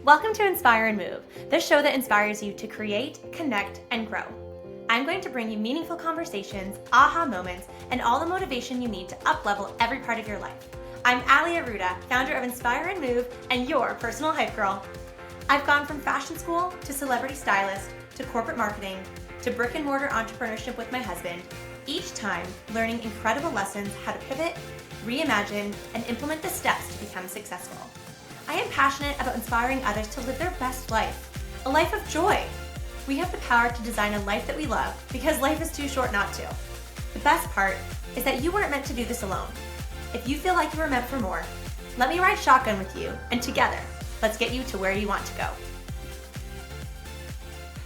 Welcome to Inspire and Move, the show that inspires you to create, connect, and grow. I'm going to bring you meaningful conversations, aha moments, and all the motivation you need to up-level every part of your life. I'm Ali Aruda, founder of Inspire and Move, and your personal hype girl. I've gone from fashion school to celebrity stylist to corporate marketing to brick and mortar entrepreneurship with my husband, each time learning incredible lessons how to pivot, reimagine, and implement the steps to become successful. I am passionate about inspiring others to live their best life, a life of joy. We have the power to design a life that we love because life is too short not to. The best part is that you weren't meant to do this alone. If you feel like you were meant for more, let me ride shotgun with you, and together, let's get you to where you want to go.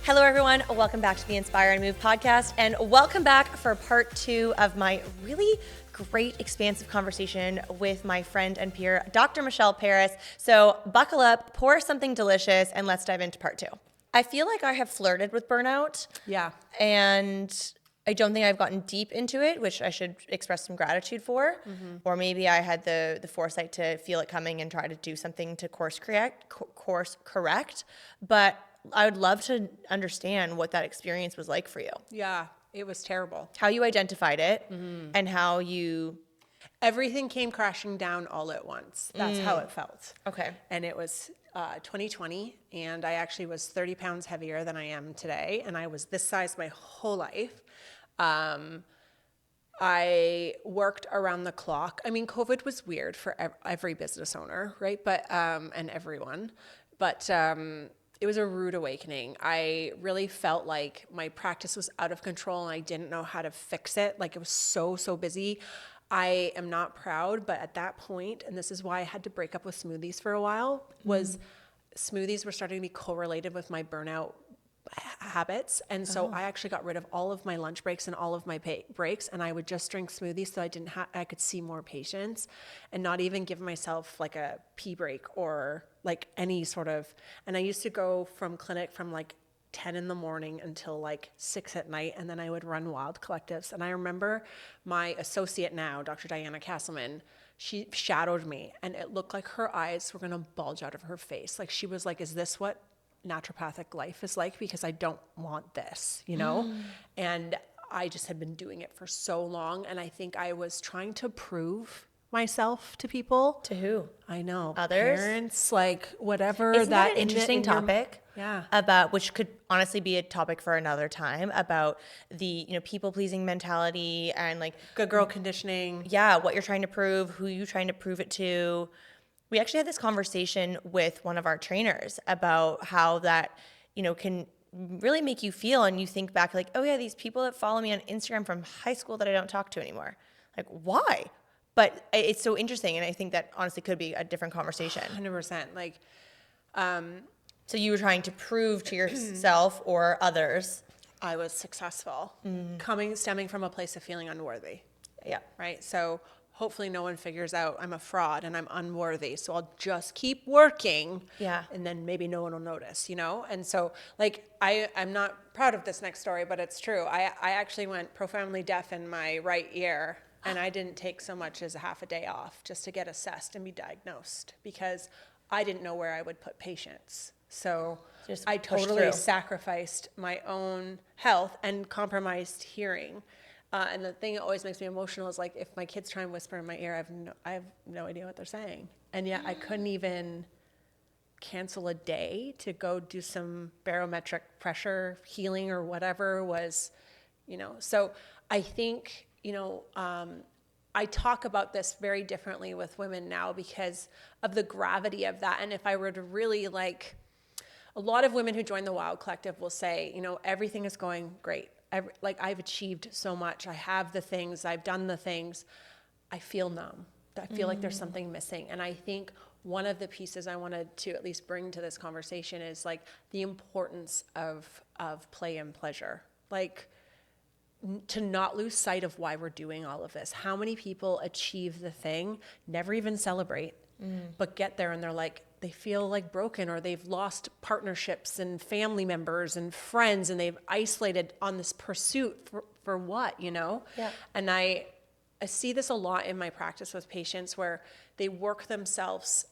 Hello everyone, welcome back to the Inspire and Move podcast, and welcome back for part 2 of my really great expansive conversation with my friend and peer, Dr. Michelle Peris. So buckle up, pour something delicious, and let's dive into part 2. I feel like I have flirted with burnout. Yeah. And I don't think I've gotten deep into it, which I should express some gratitude for. Mm-hmm. Or maybe I had the foresight to feel it coming and try to do something to course correct. But I would love to understand what that experience was like for you. Yeah, it was terrible. How you identified it and how Everything came crashing down all at once. That's how it felt. Okay. And it was 2020, and I actually was 30 pounds heavier than I am today, and I was this size my whole life. I worked around the clock. I mean, COVID was weird for every business owner, right? But and everyone. But it was a rude awakening. I really felt like my practice was out of control and I didn't know how to fix it. Like, it was so busy. I am not proud, but at that point, and this is why I had to break up with smoothies for a while, was smoothies were starting to be correlated with my burnout habits. And so I actually got rid of all of my lunch breaks and all of my breaks, and I would just drink smoothies so I could see more patients and not even give myself like a pee break or like any sort of, and I used to go from clinic from like 10 in the morning until like 6 at night, and then I would run wild collectives. And I remember my associate now, Dr. Diana Castleman, she shadowed me, and it looked like her eyes were gonna bulge out of her face. Like, she was like, is this what naturopathic life is like? Because I don't want this, you know? And I just had been doing it for so long, and I think I was trying to prove myself to people. To who? I know. Others? Parents, like whatever. Isn't that an interesting topic? Yeah. About, which could honestly be a topic for another time, about the, people pleasing mentality and like good girl conditioning. Yeah, what you're trying to prove, who you're trying to prove it to. We actually had this conversation with one of our trainers about how that, can really make you feel, and you think back like, oh yeah, these people that follow me on Instagram from high school that I don't talk to anymore. Like, why? But it's so interesting, and I think that honestly could be a different conversation. 100%. Like, so you were trying to prove to yourself or others. I was successful, stemming from a place of feeling unworthy. Yeah. Right. So hopefully no one figures out I'm a fraud and I'm unworthy. So I'll just keep working. Yeah. And then maybe no one will notice, And so like, I'm not proud of this next story, but it's true. I actually went profoundly deaf in my right ear, and I didn't take so much as a half a day off just to get assessed and be diagnosed, because I didn't know where I would put patients. So I totally sacrificed my own health and compromised hearing. And the thing that always makes me emotional is like, if my kids try and whisper in my ear, I have no idea what they're saying. And yet I couldn't even cancel a day to go do some barometric pressure healing or whatever was, So I think, I talk about this very differently with women now because of the gravity of that. And if I were to really a lot of women who join the Wild Collective will say, everything is going great. I've achieved so much. I have the things, I've done the things. I feel numb. I feel like there's something missing. And I think one of the pieces I wanted to at least bring to this conversation is like the importance of play and pleasure. Like, to not lose sight of why we're doing all of this. How many people achieve the thing, never even celebrate, but get there and they're like, they feel like broken, or they've lost partnerships and family members and friends, and they've isolated on this pursuit for what, Yeah. And I see this a lot in my practice with patients where they work themselves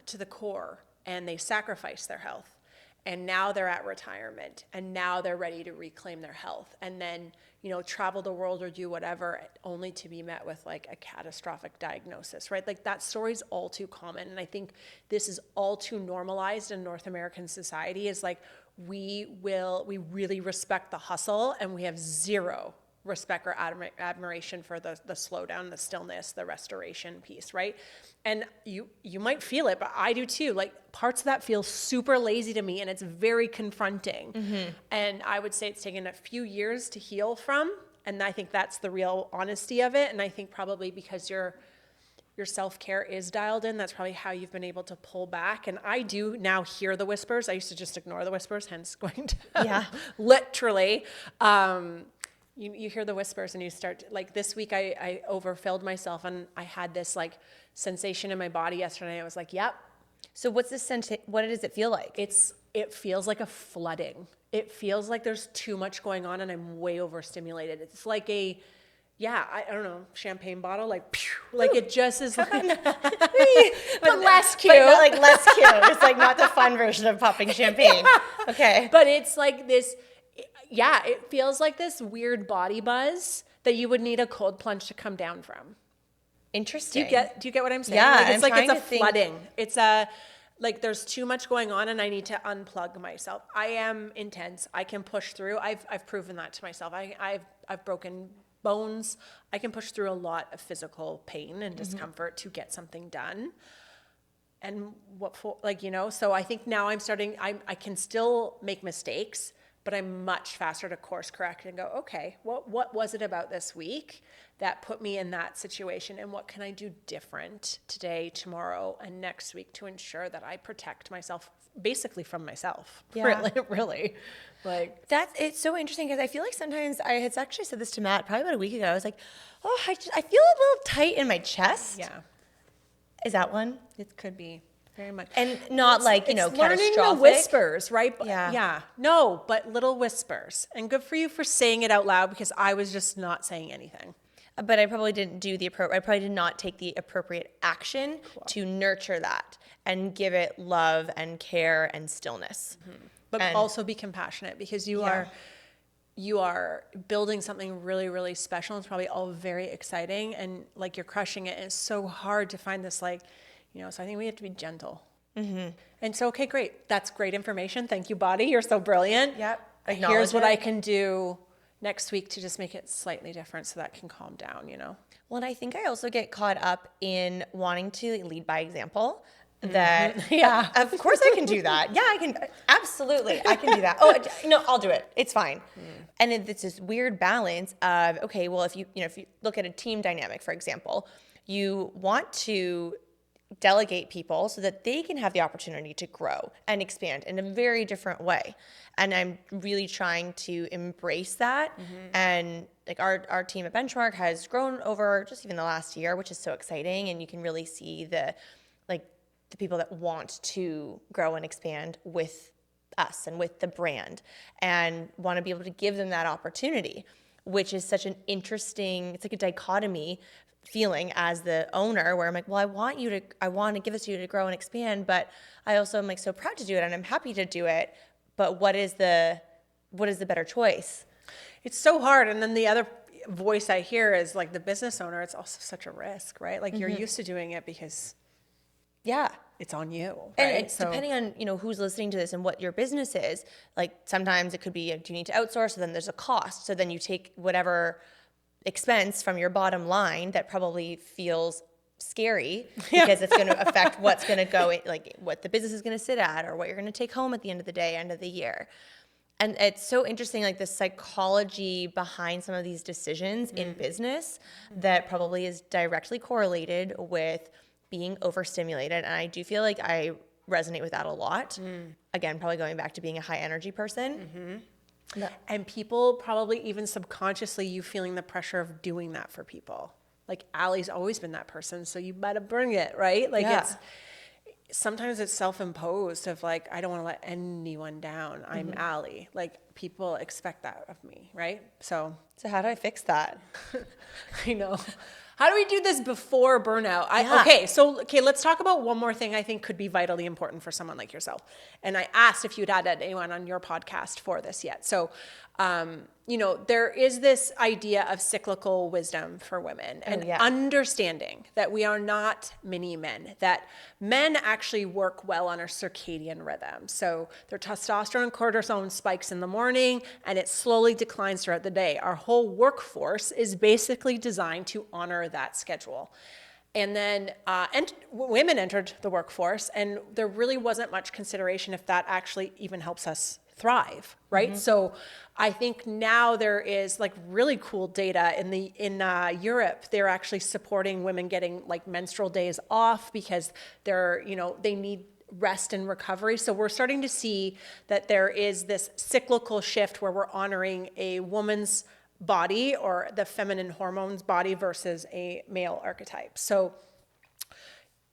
to the core and they sacrificed their health. And now they're at retirement, and now they're ready to reclaim their health, and then, travel the world or do whatever, only to be met with like a catastrophic diagnosis, right? Like that story's all too common. And I think this is all too normalized in North American society, is like, we really respect the hustle, and we have zero respect or admiration for the slowdown, the stillness, the restoration piece, right? And you might feel it, but I do too. Like parts of that feel super lazy to me, and it's very confronting. And I would say it's taken a few years to heal from, and I think that's the real honesty of it. And I think probably because your self-care is dialed in, that's probably how you've been able to pull back. And I do now hear the whispers. I used to just ignore the whispers, hence going to literally. You hear the whispers, and you start, like this week I overfilled myself, and I had this like sensation in my body yesterday. I was like, yep. So what's this what does it feel like? It feels like a flooding. It feels like there's too much going on, and I'm way overstimulated. It's like I don't know, champagne bottle, like, pew, like it just is like, but less cute. But like less cute. It's like not the fun version of popping champagne. Yeah. Okay. But it's like this, it feels like this weird body buzz that you would need a cold plunge to come down from. Interesting. Do you get what I'm saying? Yeah. Like, it's a flooding. It's like there's too much going on, and I need to unplug myself. I am intense. I can push through. I've proven that to myself. I've broken bones. I can push through a lot of physical pain and discomfort to get something done. And what for, so I think now I can still make mistakes, but I'm much faster to course correct and go, okay, what was it about this week that put me in that situation, and what can I do different today, tomorrow, and next week to ensure that I protect myself basically from myself. Yeah. Really. Like it's so interesting, because I feel like sometimes I had actually said this to Matt probably about a week ago. I was like, oh, I feel a little tight in my chest. Yeah. Is that one? It could be. Very much. And not catastrophic. Learning the whispers, right? Yeah. No, but little whispers. And good for you for saying it out loud, because I was just not saying anything. But I probably didn't do I probably did not take the appropriate action to nurture that and give it love and care and stillness. But also be compassionate, because you are building something really, really special. It's probably all very exciting, and like you're crushing it. And it's so hard to find this so I think we have to be gentle. And so, okay, great. That's great information. Thank you, body. You're so brilliant. Yep. Here's what I can do next week to just make it slightly different so that can calm down, Well, and I think I also get caught up in wanting to lead by example. That of course I can do that. Yeah, I can, absolutely, I can do that. Oh no, I'll do it. It's fine. And it's this weird balance of, okay, well, if you look at a team dynamic, for example, you want to delegate people so that they can have the opportunity to grow and expand in a very different way. And I'm really trying to embrace that. And like our team at Benchmark has grown over just even the last year, which is so exciting. And you can really see the people that want to grow and expand with us and with the brand, and want to be able to give them that opportunity, which is such an interesting, it's like a dichotomy feeling as the owner, where I'm like, well, I want to give this to you to grow and expand, but I also am like so proud to do it, and I'm happy to do it, but what is the better choice? It's so hard. And then the other voice I hear is like the business owner. It's also such a risk, right? Like you're used to doing it because it's on you, right? And it's depending on, who's listening to this and what your business is, like sometimes it could be, do you need to outsource? So then there's a cost. So then you take whatever expense from your bottom line that probably feels scary because it's going to affect what's going to go, like what the business is going to sit at, or what you're going to take home at the end of the day, end of the year. And it's so interesting, like the psychology behind some of these decisions in business that probably is directly correlated with being overstimulated. And I do feel like I resonate with that a lot. Again, probably going back to being a high energy person. And people probably even subconsciously, you feeling the pressure of doing that for people. Like Allie's always been that person, so you better bring it, right? Like sometimes it's self-imposed of like, I don't want to let anyone down. I'm Allie. Like people expect that of me, right? So how do I fix that? I know. How do we do this before burnout? Okay, let's talk about one more thing I think could be vitally important for someone like yourself. And I asked if you'd had anyone on your podcast for this yet. So, there is this idea of cyclical wisdom for women and understanding that we are not mini men, that men actually work well on our circadian rhythm. So their testosterone and cortisol spikes in the morning and it slowly declines throughout the day. Our whole workforce is basically designed to honor that schedule. And then women entered the workforce and there really wasn't much consideration if that actually even helps us thrive, right? Mm-hmm. So I think now there is like really cool data in Europe. They're actually supporting women getting like menstrual days off because they need rest and recovery. So we're starting to see that there is this cyclical shift where we're honoring a woman's body or the feminine hormones body versus a male archetype. So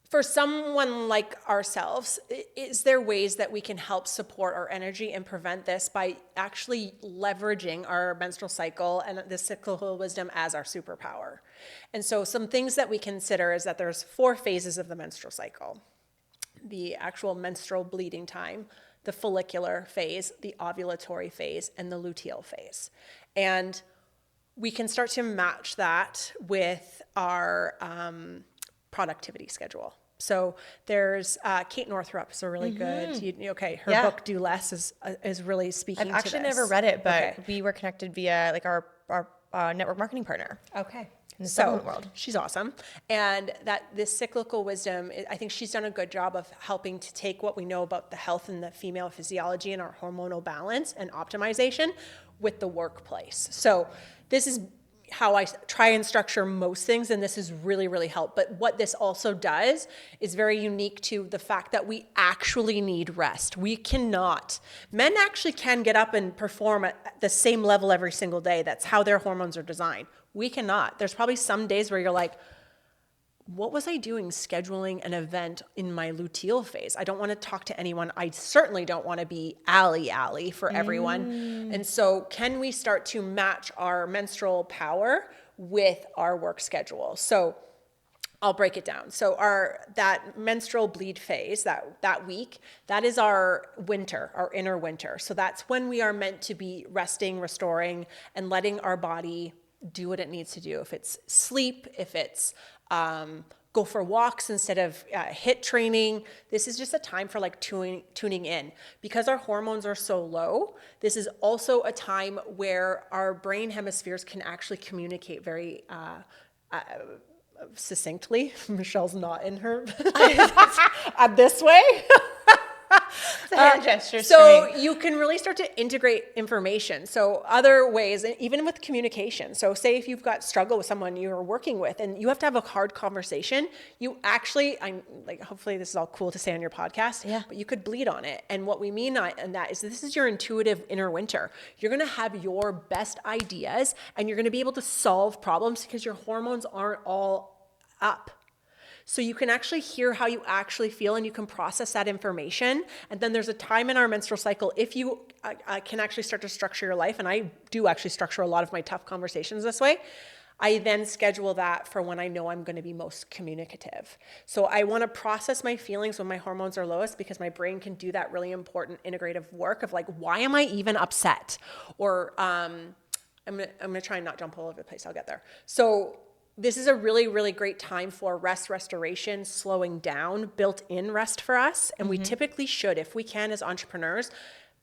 for someone like ourselves, is there ways that we can help support our energy and prevent this by actually leveraging our menstrual cycle and the cyclical wisdom as our superpower? And so some things that we consider is that there's 4 phases of the menstrual cycle: the actual menstrual bleeding time, the follicular phase, the ovulatory phase, and the luteal phase. And we can start to match that with our productivity schedule. So there's Kate Northrup is a really good, her book Do Less is really speaking to this. I've actually never read it, but we were connected via like our network marketing partner. Okay. In the supplement world. She's awesome. And that this cyclical wisdom, I think she's done a good job of helping to take what we know about the health and the female physiology and our hormonal balance and optimization with the workplace. So this is how I try and structure most things, and this has really, really helped. But what this also does is very unique to the fact that we actually need rest. Men actually can get up and perform at the same level every single day. That's how their hormones are designed. We cannot. There's probably some days where you're like, what was I doing scheduling an event in my luteal phase? I don't want to talk to anyone. I certainly don't want to be Allie for everyone. And so can we start to match our menstrual power with our work schedule? So I'll break it down. So that menstrual bleed phase, that week, that is our winter, our inner winter. So that's when we are meant to be resting, restoring, and letting our body do what it needs to do. If it's sleep, if it's go for walks instead of HIIT training. This is just a time for like tuning in. Because our hormones are so low, this is also a time where our brain hemispheres can actually communicate very succinctly. Michelle's not in her this way. It's a hand gesture. So you can really start to integrate information. So other ways, even with communication. So say if you've got struggle with someone you're working with and you have to have a hard conversation, you actually, hopefully this is all cool to say on your podcast, but you could bleed on it. And what we mean on that is this is your intuitive inner winter. You're going to have your best ideas and you're going to be able to solve problems because your hormones aren't all up. So you can actually hear how you actually feel and you can process that information. And then there's a time in our menstrual cycle, if you can actually start to structure your life, and I do actually structure a lot of my tough conversations this way, I then schedule that for when I know I'm going to be most communicative. So I want to process my feelings when my hormones are lowest because my brain can do that really important integrative work of like, why am I even upset? Or I'm gonna try and not jump all over the place. I'll get there. So this is a really, really great time for rest, restoration, slowing down, built-in rest for us. And we typically should, if we can as entrepreneurs,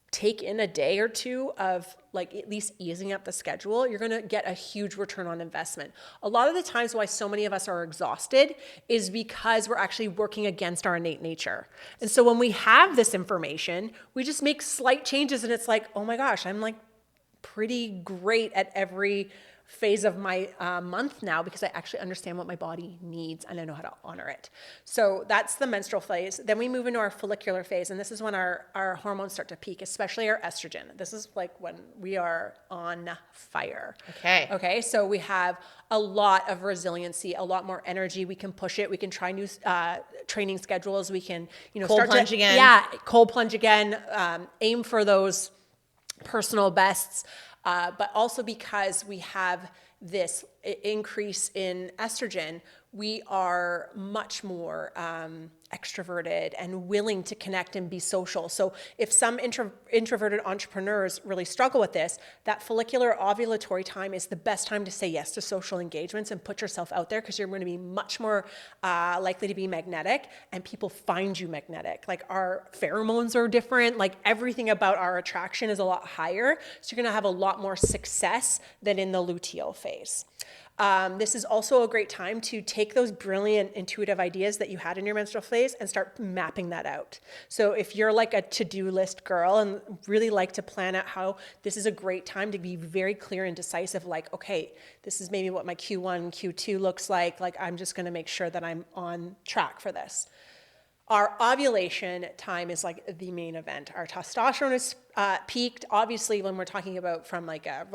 take in a day or two of like at least easing up the schedule. You're going to get a huge return on investment. A lot of the times why so many of us are exhausted is because we're actually working against our innate nature. And so when we have this information, we just make slight changes and it's like, oh my gosh, I'm like pretty great at every phase of my month now because I actually understand what my body needs and I know how to honor it. So that's the menstrual phase. Then we move into our follicular phase, and this is when our hormones start to peak, especially our estrogen. This is like when we are on fire. Okay. So we have a lot of resiliency, a lot more energy. We can push it. We can try new training schedules. We can, cold plunge again. Yeah, cold plunge again. Aim for those personal bests, but also because we have this increase in estrogen, we are much more extroverted and willing to connect and be social. So if some introverted entrepreneurs really struggle with this, that follicular ovulatory time is the best time to say yes to social engagements and put yourself out there, because you're going to be much more likely to be magnetic, and people find you magnetic. Like, our pheromones are different. Like, everything about our attraction is a lot higher. So you're going to have a lot more success than in the luteal phase. This is also a great time to take those brilliant intuitive ideas that you had in your menstrual phase and start mapping that out. So if you're like a to-do list girl and really like to plan out how, this is a great time to be very clear and decisive, like, okay, this is maybe what my Q1, Q2 looks like. Like, I'm just going to make sure that I'm on track for this. Our ovulation time is like the main event. Our testosterone is peaked. Obviously, when we're talking about from like a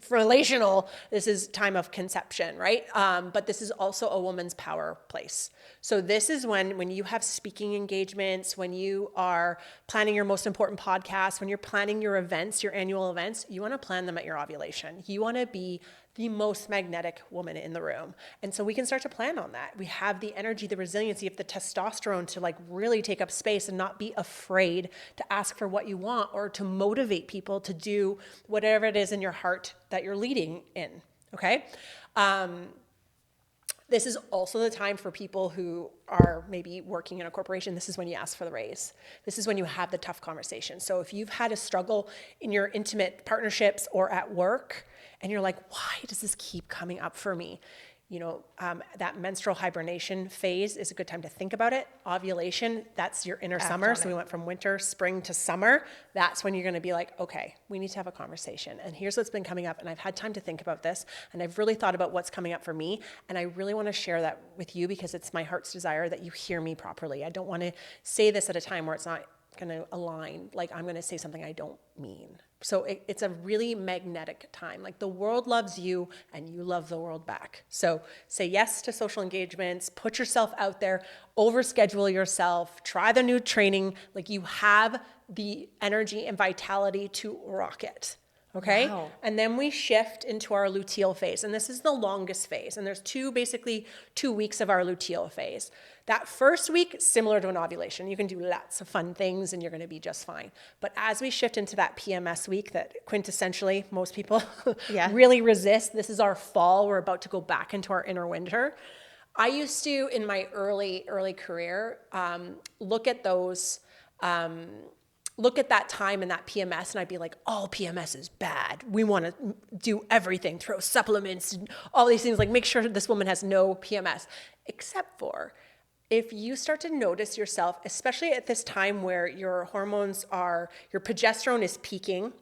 relational, this is time of conception, right? But this is also a woman's power place. So this is when you have speaking engagements, when you are planning your most important podcast, when you're planning your events, your annual events, you want to plan them at your ovulation. You want to be the most magnetic woman in the room. And so we can start to plan on that. We have the energy, the resiliency of the testosterone to like really take up space and not be afraid to ask for what you want, or to motivate people to do whatever it is in your heart that you're leading in, okay? This is also the time for people who are maybe working in a corporation. This is when you ask for the raise. This is when you have the tough conversation. So if you've had a struggle in your intimate partnerships or at work, and you're like, why does this keep coming up for me? You know, that menstrual hibernation phase is a good time to think about it. Ovulation, that's your inner summer. So we went from winter, spring to summer. That's when you're going to be like, okay, we need to have a conversation. And here's what's been coming up. And I've had time to think about this. And I've really thought about what's coming up for me. And I really want to share that with you, because it's my heart's desire that you hear me properly. I don't want to say this at a time where it's not going to align. Like, I'm going to say something I don't mean. So it's a really magnetic time. Like, the world loves you and you love the world back. So say yes to social engagements, put yourself out there, overschedule yourself, try the new training. Like, you have the energy and vitality to rock it. Okay. Wow. And then we shift into our luteal phase. And this is the longest phase. And there's basically 2 weeks of our luteal phase. That first week, similar to an ovulation. You can do lots of fun things and you're going to be just fine. But as we shift into that PMS week that quintessentially most people really resist, this is our fall. We're about to go back into our inner winter. I used to, in my early career, look at that time and that PMS, and I'd be like, all PMS is bad. We want to do everything, throw supplements, and all these things, like make sure this woman has no PMS. Except for if you start to notice yourself, especially at this time where your hormones your progesterone is peaking,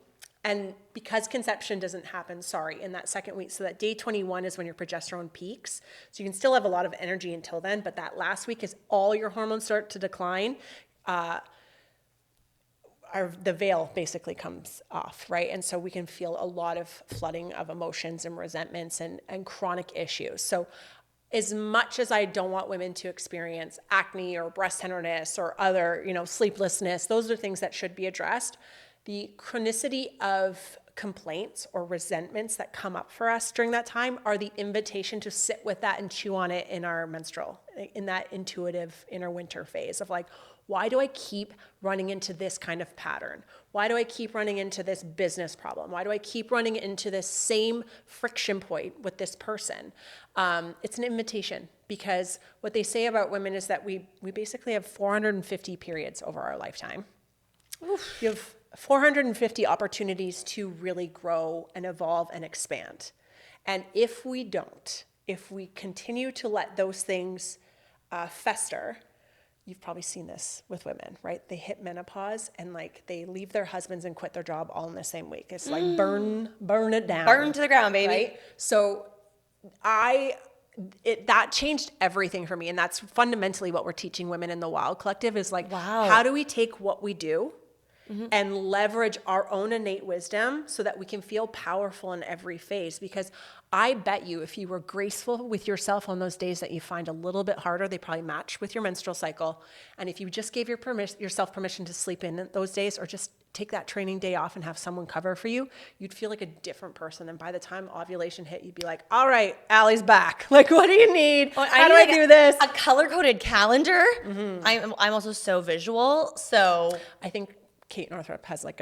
and because conception doesn't happen, in that second week, so that day 21 is when your progesterone peaks. So you can still have a lot of energy until then, but that last week is all your hormones start to decline. The veil basically comes off, right? And so we can feel a lot of flooding of emotions and resentments and chronic issues. So as much as I don't want women to experience acne or breast tenderness or other, sleeplessness, those are things that should be addressed. The chronicity of complaints or resentments that come up for us during that time are the invitation to sit with that and chew on it in our menstrual, in that intuitive inner winter phase of like, why do I keep running into this kind of pattern? Why do I keep running into this business problem? Why do I keep running into this same friction point with this person? It's an invitation, because what they say about women is that we basically have 450 periods over our lifetime. Oof. You have 450 opportunities to really grow and evolve and expand. And if we continue to let those things fester, you've probably seen this with women, right? They hit menopause and like they leave their husbands and quit their job all in the same week. It's like burn it down. Burn to the ground, baby. Right? So that changed everything for me. And that's fundamentally what we're teaching women in the Wild Collective is like, how do we take what we do and leverage our own innate wisdom so that we can feel powerful in every phase? Because I bet you if you were graceful with yourself on those days that you find a little bit harder, they probably match with your menstrual cycle. And if you just gave yourself permission to sleep in those days, or just take that training day off and have someone cover for you, you'd feel like a different person. And by the time ovulation hit, you'd be like, all right, Allie's back. Like, what do you need? How do I do this? A color-coded calendar. I'm also so visual. So I think Kate Northrup has like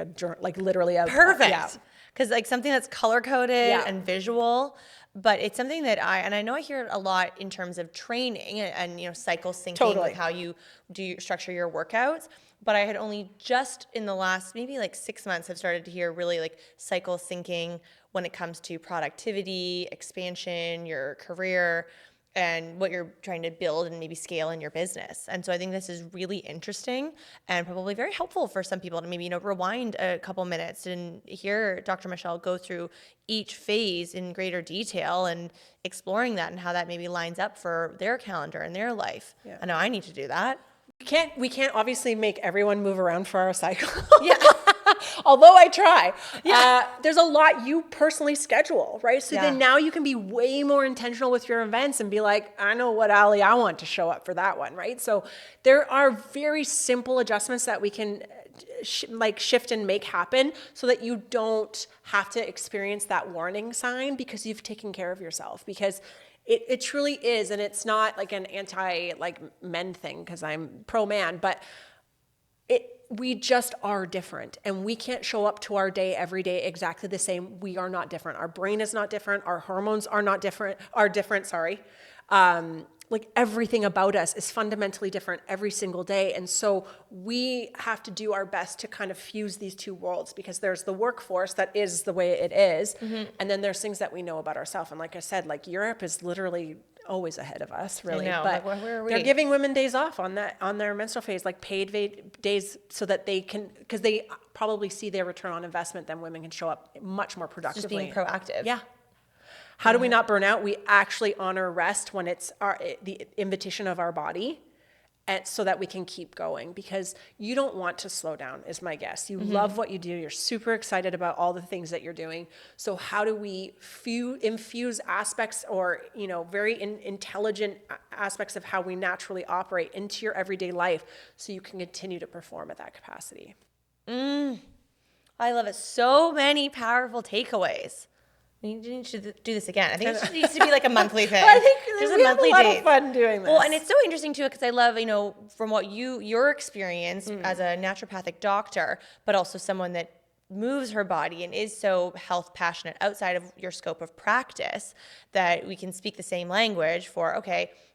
literally a perfect. Yeah. Because like something that's color-coded and visual, but it's something that I know I hear it a lot in terms of training and cycle syncing with how you structure your workouts. But I had only just in the last maybe like 6 months have started to hear really like cycle syncing when it comes to productivity, expansion, your career, and what you're trying to build and maybe scale in your business. And so I think this is really interesting and probably very helpful for some people to maybe, rewind a couple minutes and hear Dr. Michelle go through each phase in greater detail and exploring that and how that maybe lines up for their calendar and their life. Yeah. I know I need to do that. We can't obviously make everyone move around for our cycle. Yeah. Although I try. Yeah. There's a lot you personally schedule, right? So then now you can be way more intentional with your events and be like, I know what Allie I want to show up for that one, right? So there are very simple adjustments that we can shift and make happen so that you don't have to experience that warning sign because you've taken care of yourself. Because it truly is, and it's not like an men thing because I'm pro-man, but we just are different, and we can't show up to our day every day exactly the same. We are not different. Our brain is not different. Our hormones are different. Like everything about us is fundamentally different every single day. And so we have to do our best to kind of fuse these two worlds, because there's the workforce that is the way it is. And then there's things that we know about ourselves. And like I said, like Europe is literally always ahead of us, really. I know. But where are we? They're giving women days off on their menstrual phase, like paid days, so that they can, because they probably see their return on investment, then women can show up much more productively. Just being proactive. Yeah. How do we not burn out? We actually honor rest when it's the invitation of our body, and so that we can keep going, because you don't want to slow down, is my guess. You love what you do. You're super excited about all the things that you're doing. So how do we infuse aspects or, very intelligent aspects of how we naturally operate into your everyday life so you can continue to perform at that capacity? I love it. So many powerful takeaways. We need to do this again. I think it needs to be like a monthly thing. I think there's a monthly date. We have a lot of fun doing this. Well, and it's so interesting too, because I love, from what your experience as a naturopathic doctor, but also someone that moves her body and is so health passionate outside of your scope of practice, that we can speak the same language for,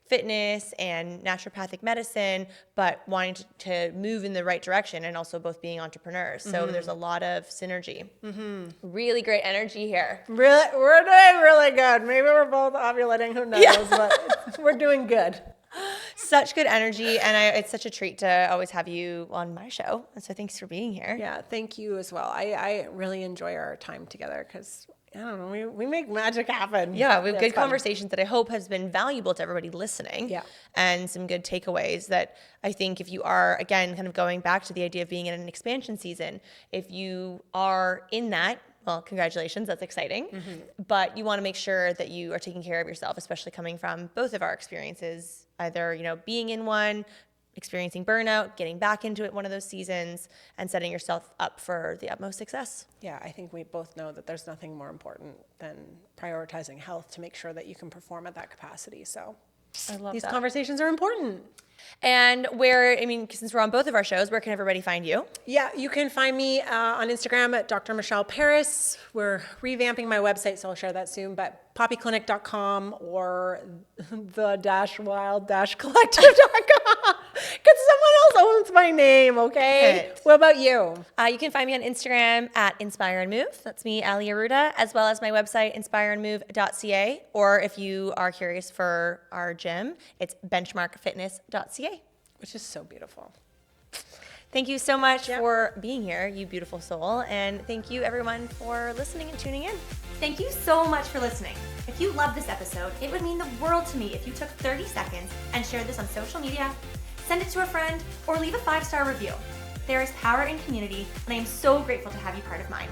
fitness and naturopathic medicine, but wanting to move in the right direction, and also both being entrepreneurs. So there's a lot of synergy. Really great energy here. Really, we're doing really good. Maybe we're both ovulating, who knows, but we're doing good. Such good energy, and it's such a treat to always have you on my show. And so thanks for being here. Yeah, thank you as well. I really enjoy our time together, because I don't know, we make magic happen. Yeah, we have good conversations that I hope has been valuable to everybody listening. Yeah. And some good takeaways that I think, if you are, again, kind of going back to the idea of being in an expansion season, if you are in that, well, congratulations, that's exciting. But you want to make sure that you are taking care of yourself, especially coming from both of our experiences, either, being in one, experiencing burnout, getting back into it one of those seasons, and setting yourself up for the utmost success. Yeah, I think we both know that there's nothing more important than prioritizing health to make sure that you can perform at that capacity. So I love these that. conversations are important. And since we're on both of our shows, where can everybody find you? Yeah, you can find me on Instagram at Dr. Michelle Peris. We're revamping my website, so I'll share that soon, but poppyclinic.com or the-wild-collective.com. Because someone else owns my name, okay? Right. What about you? You can find me on Instagram at Inspire and Move. That's me, Ali Aruda, as well as my website, inspireandmove.ca. Or if you are curious for our gym, it's benchmarkfitness.ca. Which is so beautiful. Thank you so much for being here, you beautiful soul. And thank you, everyone, for listening and tuning in. Thank you so much for listening. If you loved this episode, it would mean the world to me if you took 30 seconds and shared this on social media, send it to a friend, or leave a 5-star review. There is power in community, and I am so grateful to have you part of mine.